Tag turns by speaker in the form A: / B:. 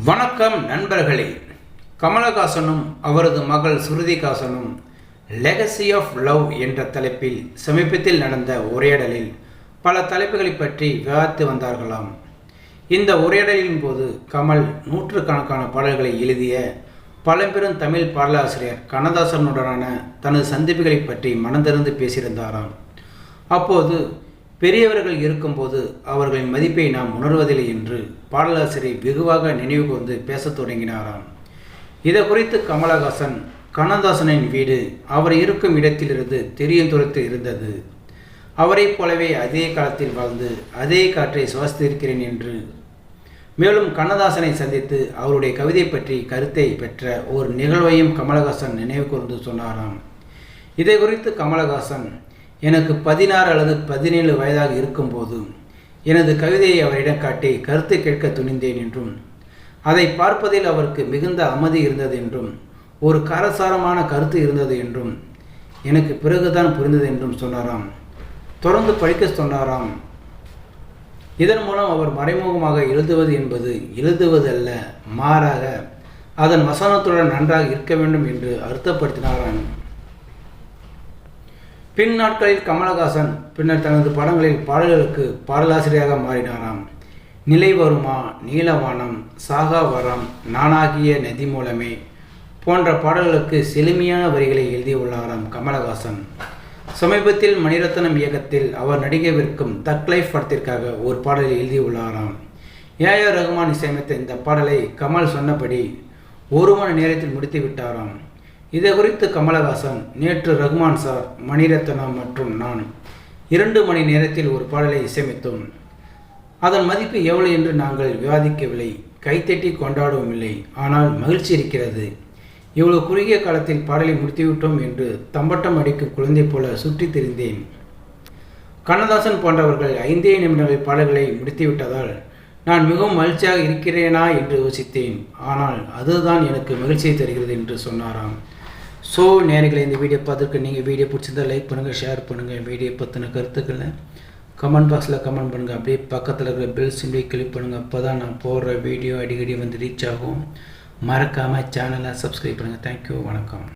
A: வணக்கம் நண்பர்களே. கமலஹாசனும் அவரது மகள் ஸ்ருதிஹாசனும் லெகசி ஆஃப் லவ் என்ற தலைப்பில் சமீபத்தில் நடந்த உரையாடலில் பல தலைப்புகளை பற்றி விவாதித்து வந்தார்களாம். இந்த உரையாடலின் போது கமல் நூற்றுக்கணக்கான பாடல்களை எழுதிய பழம்பெரும் தமிழ் பாடலாசிரியர் கண்ணதாசனுடனான தனது சந்திப்புகளை பற்றி மனந்திறந்து பேசியிருந்தாராம். அப்போது பெரியவர்கள் இருக்கும்போது அவர்களின் மதிப்பை நாம் உணர்வதில்லை என்று பாடலாசிரியர் வெகுவாக நினைவு கூர்ந்து பேசத் தொடங்கினாராம். இதை குறித்து கமலஹாசன், கண்ணதாசனின் வீடு அவர் இருக்கும் இடத்திலிருந்து தெரியும் தூரத்தில் இருந்தது. அவரைப் போலவே அதே காலத்தில் வாழ்ந்து அதே காற்றை சுவாசித்திருக்கிறேன் என்று, மேலும் கண்ணதாசனை சந்தித்து அவருடைய கவிதை பற்றி கருத்தை பெற்ற ஒரு நிகழ்வையும் கமலஹாசன் நினைவு கூர்ந்து சொன்னாராம். இதை குறித்து கமலஹாசன், எனக்கு 16 அல்லது 17 வயதாக இருக்கும்போது எனது கவிதையை அவரிடம் காட்டி கருத்து கேட்க துணிந்தேன் என்றும், அதை பார்ப்பதில் அவருக்கு மிகுந்த அமைதி இருந்தது என்றும், ஒரு காரசாரமான கருத்து இருந்தது என்றும் எனக்கு பிறகுதான் புரிந்தது என்றும் சொன்னாராம். தொடர்ந்து படிக்க சொன்னாராம். இதன் மூலம் அவர் மறைமுகமாக எழுதுவது என்பது எழுதுவதல்ல, மாறாக அதன் வசனத்துடன் நன்றாக இருக்க வேண்டும் என்று அர்த்தப்படுத்தினாராம். பின் நாட்களில் கமலஹாசன் பின்னர் தனது படங்களில் பாடல்களுக்கு பாடலாசிரியராக மாறினாராம். நிலை வருமா, நீலவானம், சாகா வரம், நானாகிய நதி மூலமே போன்ற பாடல்களுக்கு செழுமையான வரிகளை எழுதியுள்ளாராம் கமலஹாசன். சமீபத்தில் மணிரத்னம் இயக்கத்தில் அவர் நடிக்கவிருக்கும் தக் லைஃப் படத்திற்காக ஒரு பாடலை எழுதியுள்ளாராம். ஏ.ஆர். ரஹ்மான் இசையமைத்த இந்த பாடலை கமல் சொன்னபடி 1 மணி நேரத்தில் முடித்து விட்டாராம். இதை குறித்து கமலஹாசன், நேற்று ரஹ்மான் சார், மணிரத்னம் மற்றும் நான் 2 மணி நேரத்தில் ஒரு பாடலை இசையமைத்தோம். அதன் மதிப்பு எவ்வளவு என்று நாங்கள் விவாதிக்கவில்லை, கைத்தட்டி கொண்டாடவும் இல்லை. ஆனால் மகிழ்ச்சி இருக்கிறது. இவ்வளவு குறுகிய காலத்தில் பாடலை முடித்துவிட்டோம் என்று தம்பட்டம் அடிக்கும் குழந்தை போல சுற்றி திரிந்தேன். கண்ணதாசன் போன்றவர்கள் 5 நிமிடங்கள் பாடல்களை முடித்துவிட்டதால் நான் மிகவும் மகிழ்ச்சியாக இருக்கிறேனா என்று யோசித்தேன். ஆனால் அதுதான் எனக்கு மகிழ்ச்சியை தருகிறது என்று சொன்னாராம். ஸோ நேயர்களே, இந்த வீடியோ பார்த்துருக்கு நீங்கள் வீடியோ பிடிச்சிருந்தா லைக் பண்ணுங்கள், ஷேர் பண்ணுங்கள். வீடியோ பற்றின கருத்துக்களை கமெண்ட் பாக்ஸில் கமெண்ட் பண்ணுங்கள். அப்படியே பக்கத்தில் இருக்கிற பெல் சிம்பிளை கிளிக் பண்ணுங்கள். அப்போ தான் நான் போடுற வீடியோ அடிக்கடி வந்து ரீச் ஆகும். மறக்காமல் சேனலை சப்ஸ்கிரைப் பண்ணுங்கள். தேங்க்யூ, வணக்கம்.